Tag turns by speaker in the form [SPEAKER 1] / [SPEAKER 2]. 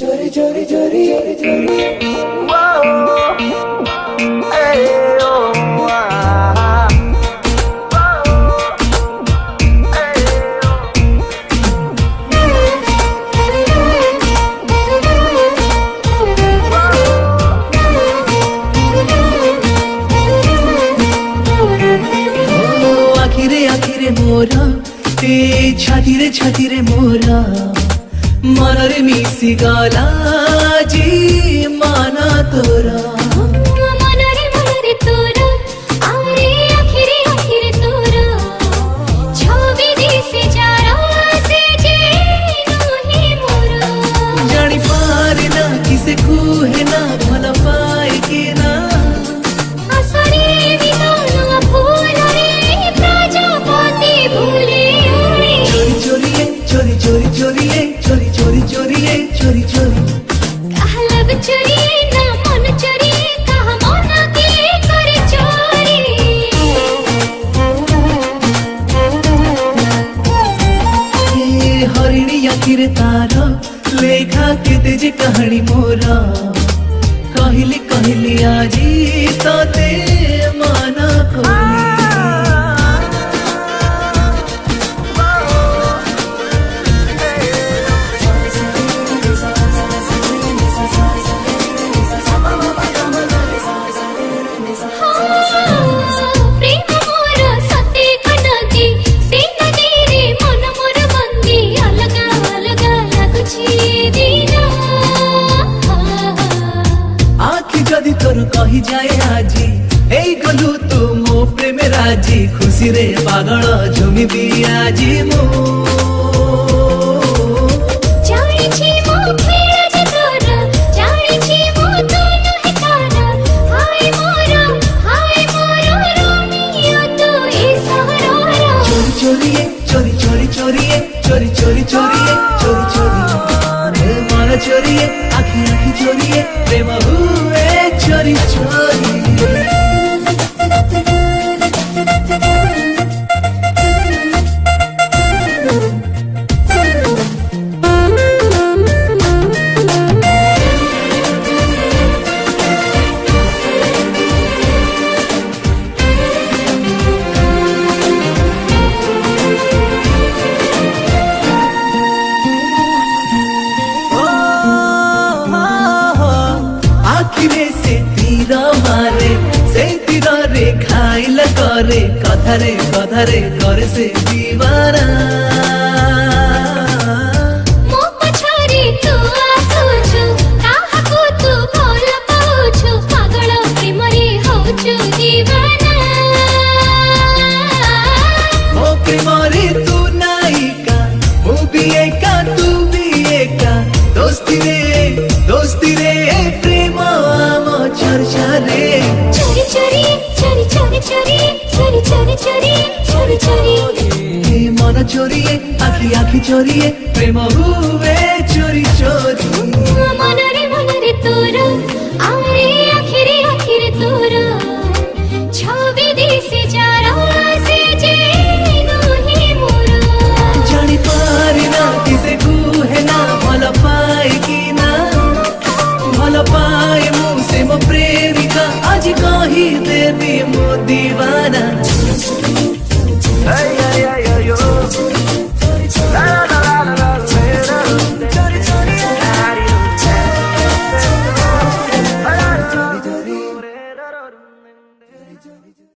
[SPEAKER 1] चोरी चोरी चोरी चोरी
[SPEAKER 2] आखिरे मोरा छाती रे मोरा मनरे मिसी गला जी माना तोरा
[SPEAKER 3] मनरे तोरा आरे आखिरे तोरा छवि दिसे जारा से जे नही मोरा
[SPEAKER 2] जानी पारे ना किसे कुहे ना भला पाए के ना
[SPEAKER 3] आसरे बिना फूल रे प्रजापति भूले
[SPEAKER 2] चोरी चोरी चोरी चोरी चोरी
[SPEAKER 3] कहलब चोरी ना मन चोरी कहा मन के करे चोरी
[SPEAKER 2] हरिणी आखिर तार लेखा केते जे कहानी मोरा कहली आजी तते माना कोली तोर कही जाए आजी ए गलु तू मो प्रेम राजी खुशी रे पागल झुमी भी आजी मो
[SPEAKER 3] जानी छी मो खेला जे तोरा जानी छी मो तू नहीं तारा हाय मोरा रोमियो तू ए सहरा
[SPEAKER 2] चोरी चोरी चोरी मन चोरी आखी चोरी प्रेम हुए चोरी चोरी खाइल करे कथारे करे से दीवाना
[SPEAKER 3] मो पछारी तू आसुछु काहाको तू भल पाउछु पागल प्रेमरे होछु दीवाना
[SPEAKER 2] मो प्रेमरे तू नायिका मो भी एका तू भी एका दोस्ती रे प्रेम आम चर्चा रे चोरी मन चोरी आखी चोरी प्रेम हुए चोरी
[SPEAKER 3] मनरे तोरा आरे आखिरे तोरा छवि दिसे जारा से जे नही मोरा
[SPEAKER 2] जानी पारे ना किसे कुहे ना भल पाए कि ना भल पाए मुझसे मो प्रेमिका आज कही देवी मो दीवाना